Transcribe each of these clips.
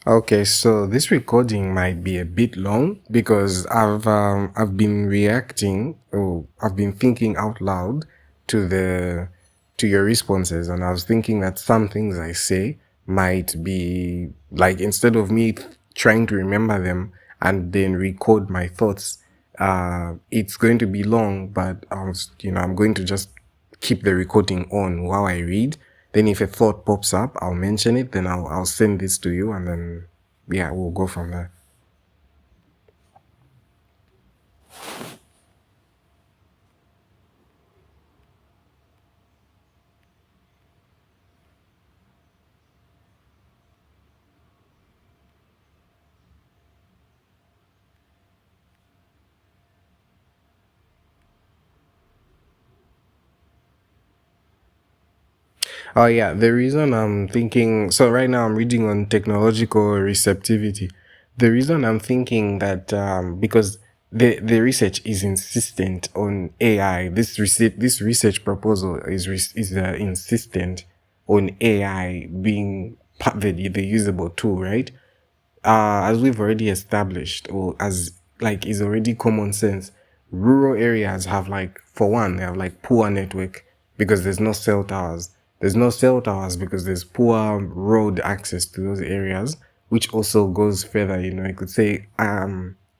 Okay, so this recording might be a bit long because I've been reacting or I've been thinking out loud to the to your responses, and I was thinking that some things I say might be like, instead of me trying to remember them and then record my thoughts, it's going to be long, but I'm going to just keep the recording on while I read. Then if a thought pops up, I'll mention it. Then I'll send this to you, and then yeah, we'll go from there. Oh yeah, the reason I'm thinking, so right now I'm reading on technological receptivity. The reason I'm thinking that, because the research is insistent on AI. This research proposal is insistent on AI being the usable tool, right? As we've already established, or as like is already common sense, rural areas have, like, for one, they have like poor network because there's no cell towers. There's no cell towers because there's poor road access to those areas, which also goes further. You could say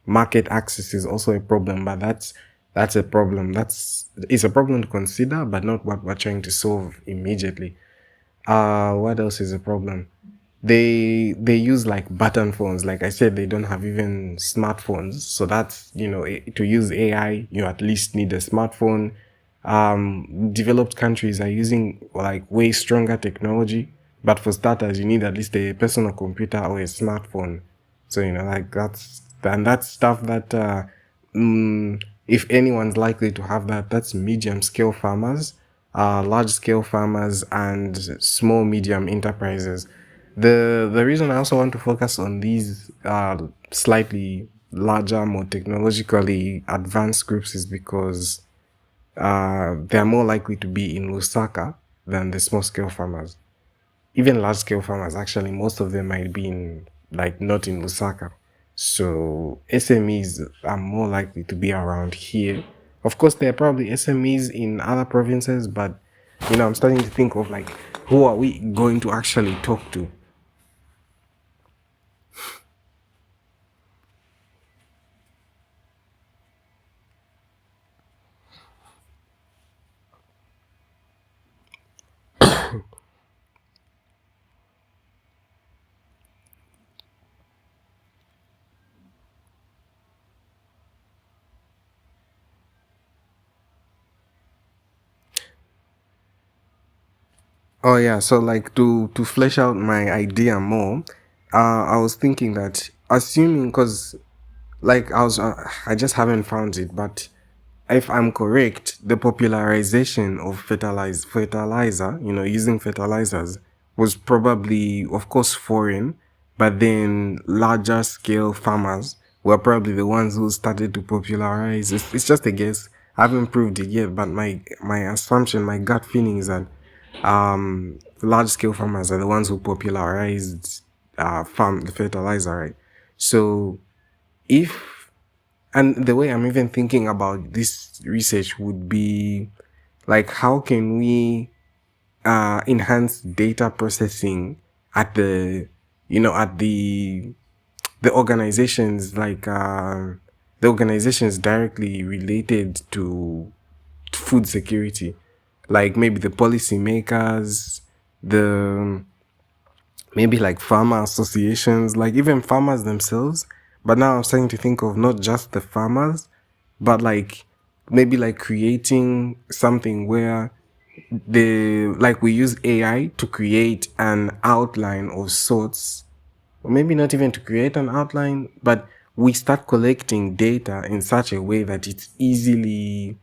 market access is also a problem, but that's a problem. It's a problem to consider, but not what we're trying to solve immediately. What else is a problem? They use like button phones. Like I said, they don't have even smartphones. So that's, to use AI, you at least need a smartphone. Developed countries are using like way stronger technology, but for starters, you need at least a personal computer or a smartphone. So, like that's stuff that, if anyone's likely to have that, that's medium scale farmers, large scale farmers, and small medium enterprises. The reason I also want to focus on these slightly larger, more technologically advanced groups is because they're more likely to be in Lusaka than the small scale farmers. Even large scale farmers, actually, most of them might be in, like, not in Lusaka. So SMEs are more likely to be around here. Of course, there are probably SMEs in other provinces, but I'm starting to think of, like, who are we going to actually talk to? Oh yeah, so like to flesh out my idea more, I was thinking that, assuming, because like I just haven't found it, but if I'm correct, the popularization of fertilizer, using fertilizers, was probably, of course, foreign, but then larger scale farmers were probably the ones who started to popularize. It's just a guess. I haven't proved it yet, but my assumption, my gut feeling is that large scale farmers are the ones who popularized the fertilizer, right? So if and the way I'm even thinking about this research would be like, how can we enhance data processing at the organizations, like the organizations directly related to food security, like maybe the policymakers, the maybe like farmer associations, like even farmers themselves. But now I'm starting to think of not just the farmers, but like maybe like creating something where we use AI to create an outline of sorts, or maybe not even to create an outline, but we start collecting data in such a way that it's easily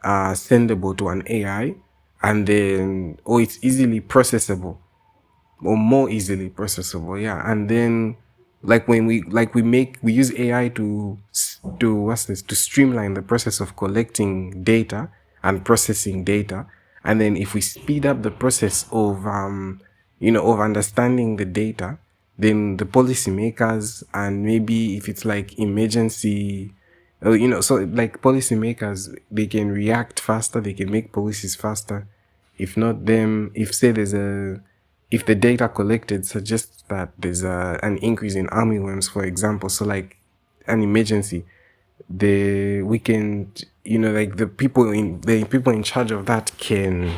sendable to an AI, and then, or it's easily processable, or more easily processable, yeah. And then, like, when we use AI to what's this to streamline the process of collecting data and processing data. And then if we speed up the process of of understanding the data, then the policymakers, and maybe if it's like emergency, so like policymakers, they can react faster, they can make policies faster. If not them, if the data collected suggests that there's an increase in armyworms, for example, so like an emergency, the we can, like the people in charge of that can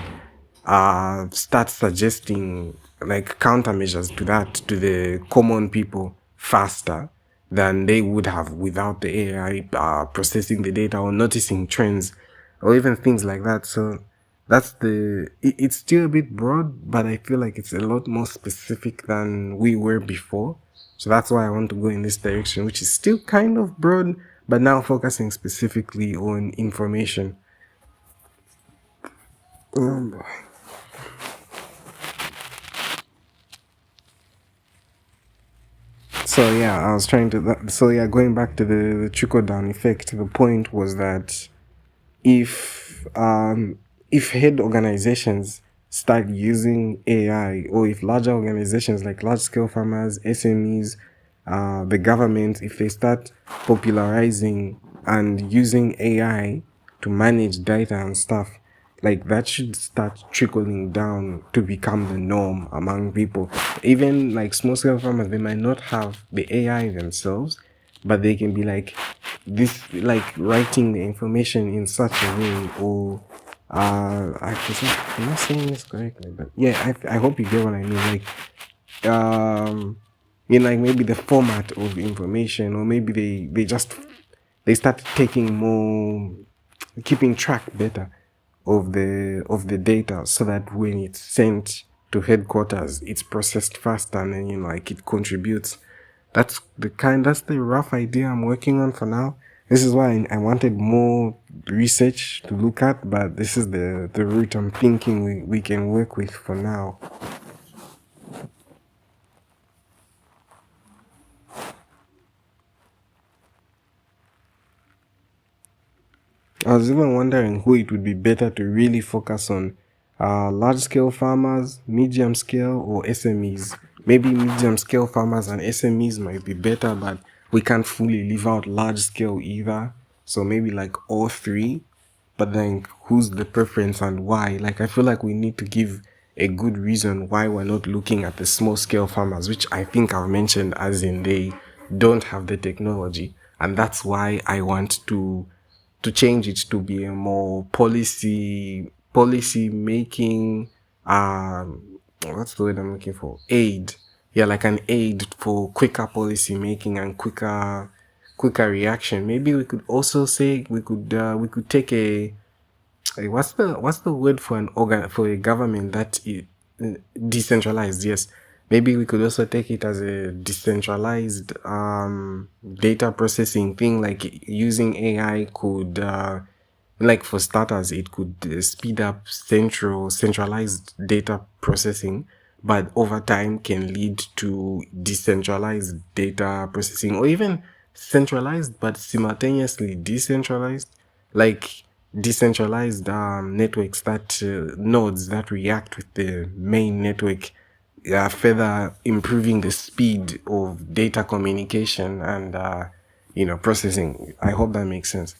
start suggesting like countermeasures to that, to the common people, faster than they would have without the AI processing the data or noticing trends or even things like that. So it's still a bit broad, but I feel like it's a lot more specific than we were before. So that's why I want to go in this direction, which is still kind of broad, but now focusing specifically on information. Um, So yeah, I was trying to. So yeah, going back to the trickle down effect, the point was that if um if head organizations start using AI, or if larger organizations like large scale farmers, SMEs, the government, if they start popularizing and using AI to manage data and stuff, like that should start trickling down to become the norm among people. Even like small scale farmers, they might not have the AI themselves, but they can be like this, like writing the information in such a way, or I'm not saying this correctly, but yeah, I hope you get what I mean. Like like maybe the format of information, or maybe they start taking more, keeping track better of the data, so that when it's sent to headquarters, it's processed faster, and then like it contributes. That's the rough idea I'm working on for now. This is why I wanted more research to look at, but this is the route I'm thinking we can work with for now. I was even wondering who it would be better to really focus on, large scale farmers, medium scale, or SMEs. Maybe medium scale farmers and SMEs might be better, but we can't fully leave out large scale either. So maybe like all three, but then who's the preference and why? Like, I feel like we need to give a good reason why we're not looking at the small scale farmers, which I think I've mentioned, as in they don't have the technology. And that's why I want to change it to be a more policy making, what's the word I'm looking for, aid. Yeah, like an aid for quicker policy making and quicker reaction. Maybe we could also say we could take what's the word for an organ, for a government that is decentralized? Yes, maybe we could also take it as a decentralized data processing thing. Like using AI could, like for starters, it could speed up centralized data processing, but over time can lead to decentralized data processing, or even centralized but simultaneously decentralized, like decentralized networks, that nodes that react with the main network, further improving the speed of data communication and processing. I hope that makes sense.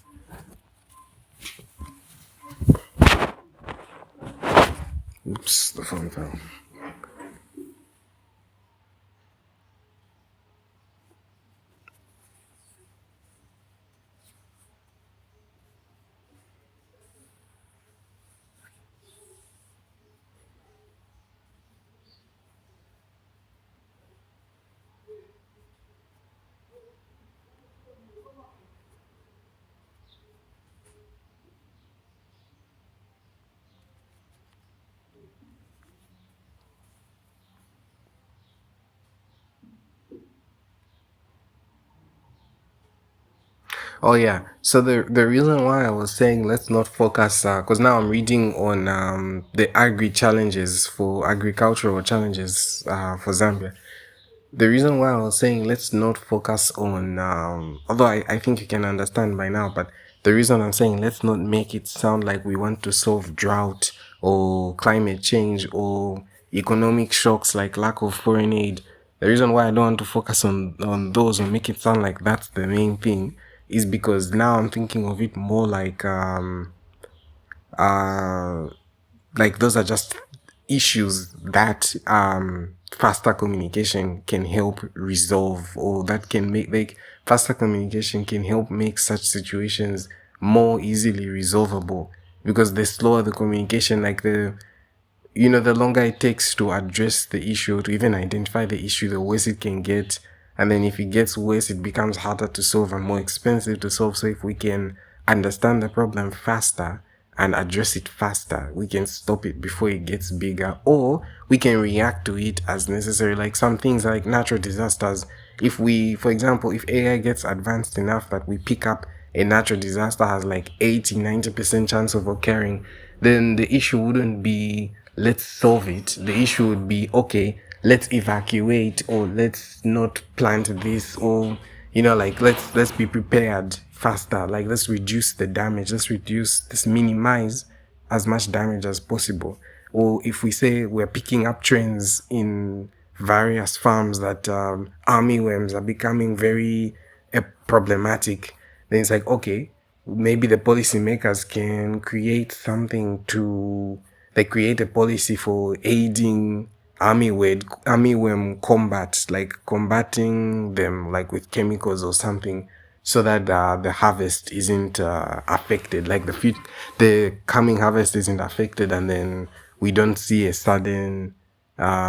Oops, the phone fell. Oh yeah. So the reason why I was saying let's not focus, because now I'm reading on the agricultural challenges for Zambia. The reason why I was saying let's not focus on, although I think you can understand by now, but the reason I'm saying let's not make it sound like we want to solve drought or climate change or economic shocks like lack of foreign aid. The reason why I don't want to focus on those or make it sound like that's the main thing is because now I'm thinking of it more uh like those are just issues that faster communication can help resolve, or that can make, like, faster communication can help make such situations more easily resolvable, because the slower the communication, like the longer it takes to address the issue, to even identify the issue, the worse it can get. And then if it gets worse, it becomes harder to solve and more expensive to solve. So if we can understand the problem faster and address it faster, we can stop it before it gets bigger, or we can react to it as necessary. Like some things like natural disasters. If we, for example, if AI gets advanced enough that we pick up a natural disaster has like 80-90% chance of occurring, then the issue wouldn't be let's solve it. The issue would be, okay, let's evacuate, or let's not plant this, or like let's be prepared faster. Like let's reduce the damage, let's minimize as much damage as possible. Or if we say we're picking up trends in various farms that army worms are becoming very problematic, then it's like, okay, maybe the policymakers can create something to, like, create a policy for aiding army worm combat, like combating them like with chemicals or something, so that the harvest isn't affected, like the coming harvest isn't affected, and then we don't see a sudden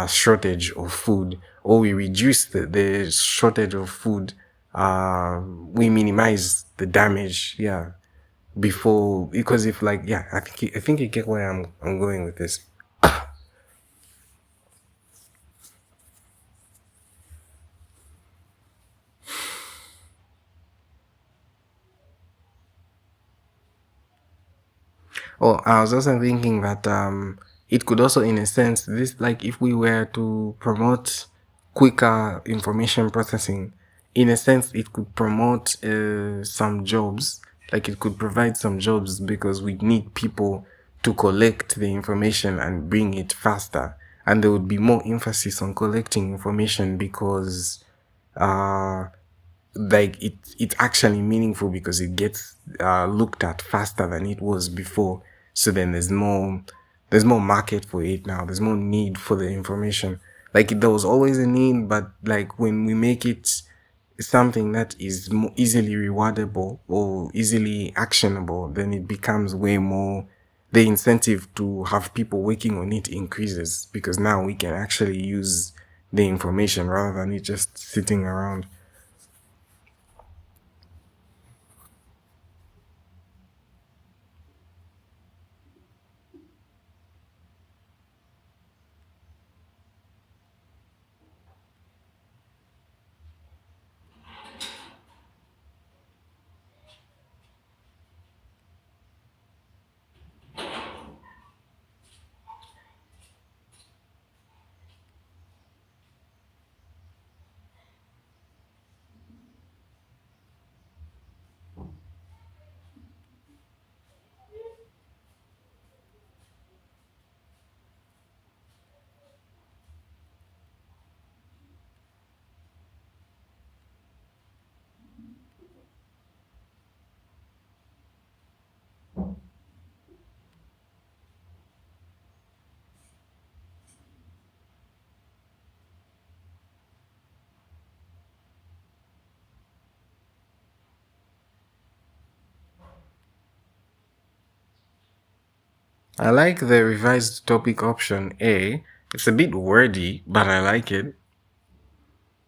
shortage of food, or we reduce the shortage of food. We minimize the damage, yeah, before, because if, like, yeah, I think you get where I'm going with this. Oh, I was also thinking that it could also, in a sense, this, like, if we were to promote quicker information processing, in a sense, it could promote some jobs. Like, it could provide some jobs, because we need people to collect the information and bring it faster. And there would be more emphasis on collecting information, because uh like it's actually meaningful, because it gets looked at faster than it was before. So then there's more market for it now, there's more need for the information. Like, there was always a need, but like when we make it something that is more easily rewardable or easily actionable, then it becomes way more, the incentive to have people working on it increases, because now we can actually use the information rather than it just sitting around. I like the revised topic option A. It's a bit wordy, but I like it.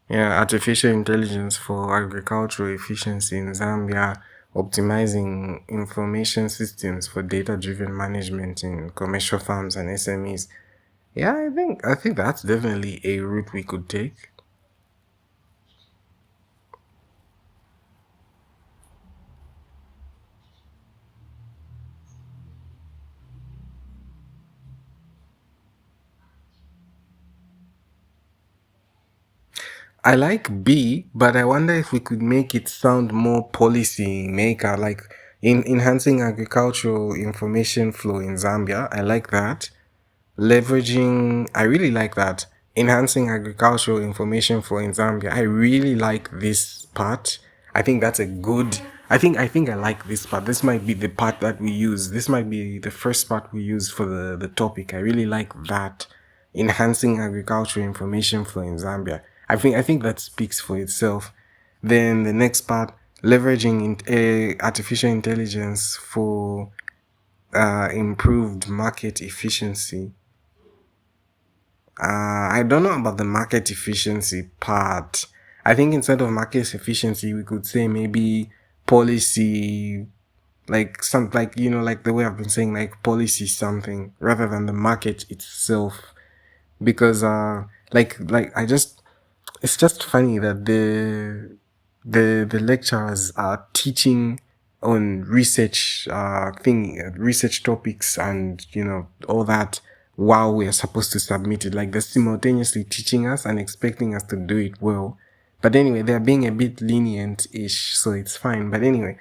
Yeah, artificial intelligence for agricultural efficiency in Zambia, optimizing information systems for data-driven management in commercial farms and SMEs. Yeah, I think that's definitely a route we could take. I like B, but I wonder if we could make it sound more policy maker, like in enhancing agricultural information flow in Zambia. I like that. Leveraging, I really like that. enhancing agricultural information flow in Zambia. I really like this part. I think that's a good. I think I like this part. This might be the part that we use. This might be the first part we use for the topic. I really like that. Enhancing agricultural information flow in Zambia. I think that speaks for itself. Then the next part, leveraging artificial intelligence for improved market efficiency. I don't know about the market efficiency part. I think instead of market efficiency, we could say maybe policy, like some, like, like the way I've been saying, like policy something rather than the market itself. Because, like I just, it's just funny that the lecturers are teaching on research topics and all that while we are supposed to submit it. Like they're simultaneously teaching us and expecting us to do it well. But anyway, they're being a bit lenient ish, so it's fine. But anyway,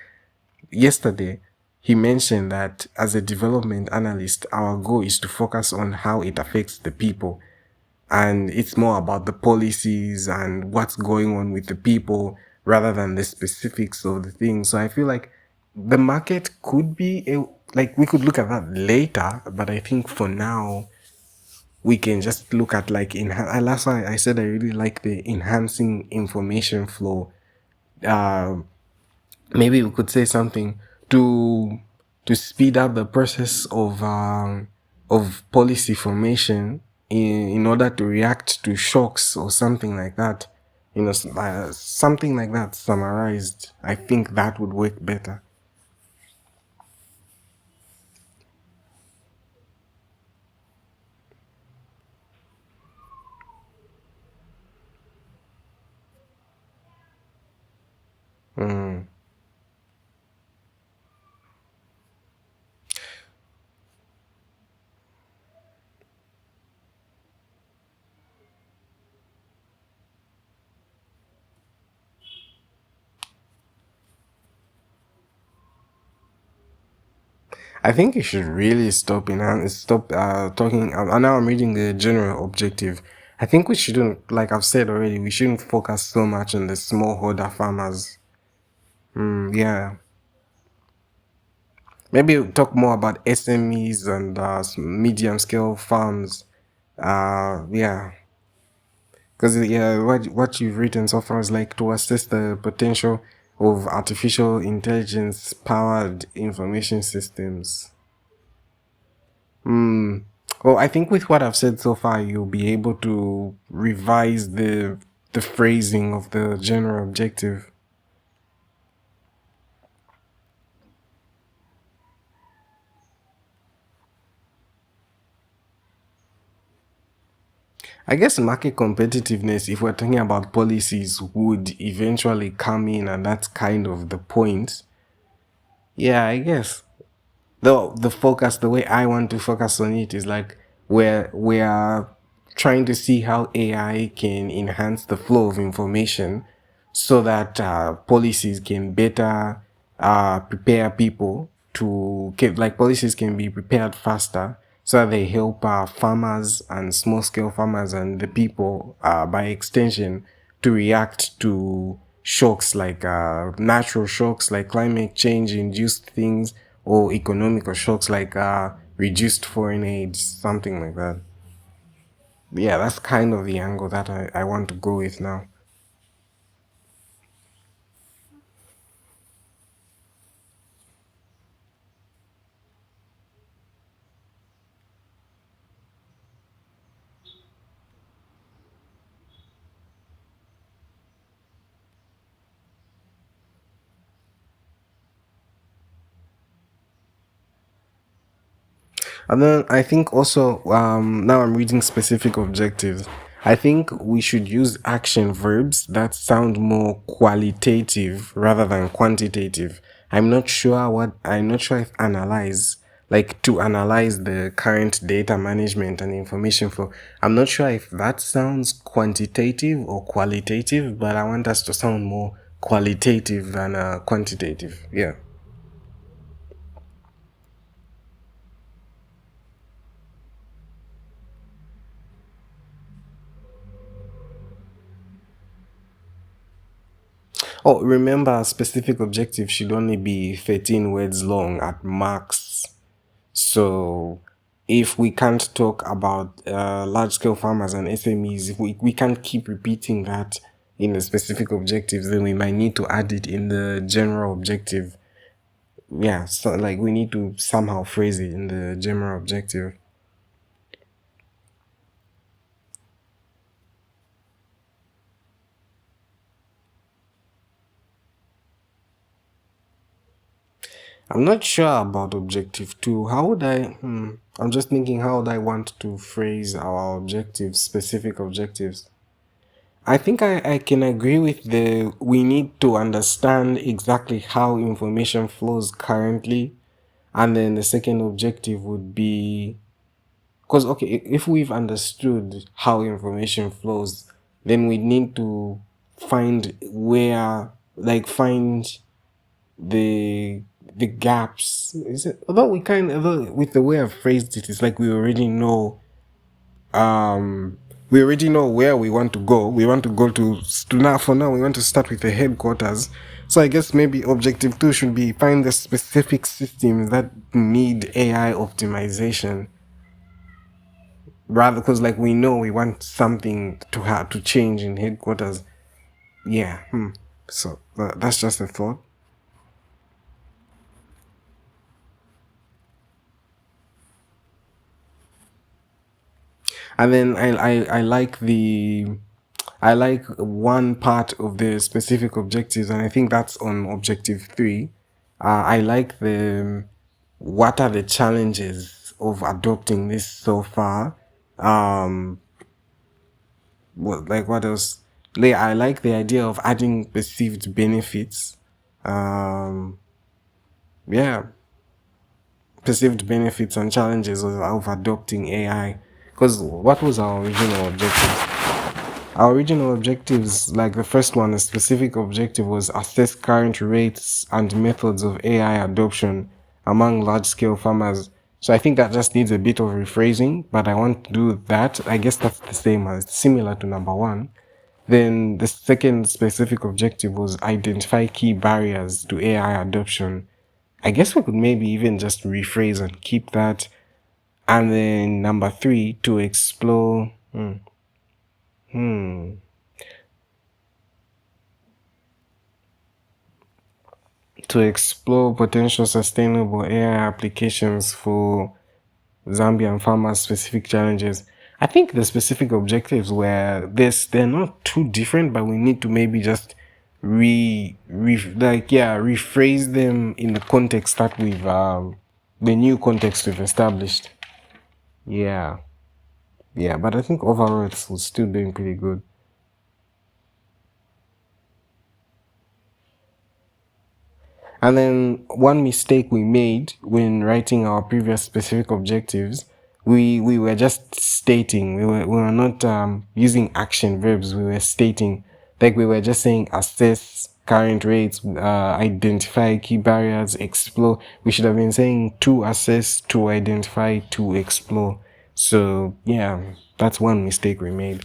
yesterday he mentioned that as a development analyst, our goal is to focus on how it affects the people, and it's more about the policies and what's going on with the people rather than the specifics of the thing. So I feel like the market could be like we could look at that later, but I think for now we can just look at like and that's why I said I really like the enhancing information flow. uh Maybe we could say something to speed up the process of policy formation in order to react to shocks or something like that. Something like that summarized. I think that would work better. Mm. I think you should really stop talking. Now I'm reading the general objective. I think we shouldn't, like I've said already, we shouldn't focus so much on the smallholder farmers. Yeah. Maybe we'll talk more about SMEs and medium scale farms. Yeah, because what you've written so far is like to assess the potential of artificial intelligence powered information systems. Well, I think with what I've said so far, you'll be able to revise the phrasing of the general objective. I guess market competitiveness, if we're talking about policies, would eventually come in, and that's kind of the point. Yeah, I guess. The focus, the way I want to focus on it is like where we are trying to see how AI can enhance the flow of information so that policies can better prepare people like policies can be prepared faster so that they help farmers and small scale farmers and the people by extension to react to shocks like natural shocks like climate change induced things, or economical shocks like reduced foreign aid, something like that. Yeah, that's kind of the angle that I want to go with now. And then I think also, now I'm reading specific objectives. I think we should use action verbs that sound more qualitative rather than quantitative. I'm not sure if analyze, like to analyze the current data management and information flow. I'm not sure if that sounds quantitative or qualitative, but I want us to sound more qualitative than quantitative. Yeah. Oh, remember, a specific objective should only be 13 words long at max. So if we can't talk about large scale farmers and SMEs, if we can't keep repeating that in the specific objectives, then we might need to add it in the general objective. Yeah, so like we need to somehow phrase it in the general objective. I'm not sure about objective two. How would I? I'm just thinking how would I want to phrase our objectives, specific objectives. I think I can agree with the we need to understand exactly how information flows currently. And then the second objective would be because, okay, if we've understood how information flows, then we need to find where, like, find the the gaps. Is it? Although we kind of, although with the way I've phrased it, it's like um we already know where we want to go. We want to go to now. For now, we want to start with the headquarters. So I guess maybe objective two should be find the specific systems that need AI optimization. Rather, because like we know we want something to have to change in headquarters. Yeah. So that's just a thought. And then I like I like one part of the specific objectives, and I think that's on objective three. I like the what are the challenges of adopting this so far. Um, what else? Like, I like the idea of adding perceived benefits. Um, yeah, perceived benefits and challenges of adopting AI. Because what was our original objective? Our original objectives, like the first one, the specific objective was assess current rates and methods of AI adoption among large scale farmers. So I think that just needs a bit of rephrasing, but I want to do that. I guess that's the same as similar to number one. Then the second specific objective was identify key barriers to AI adoption. I guess we could maybe even just rephrase and keep that. And then number three, to explore. To explore potential sustainable AI applications for Zambian farmers' specific challenges. I think the specific objectives were this. They're not too different, but we need to maybe just rephrase them in the context that we've the new context we've established. Yeah, yeah. But I think overall it's still doing pretty good. And then one mistake we made when writing our previous specific objectives, we were just stating. We were not using action verbs. We were stating, like we were just saying assess current rates, identify key barriers, explore. We should have been saying to assess, to identify, to explore. So yeah, that's one mistake we made.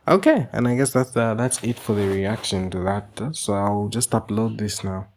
Okay, and I guess that's it for the reaction to that. So I'll just upload this now.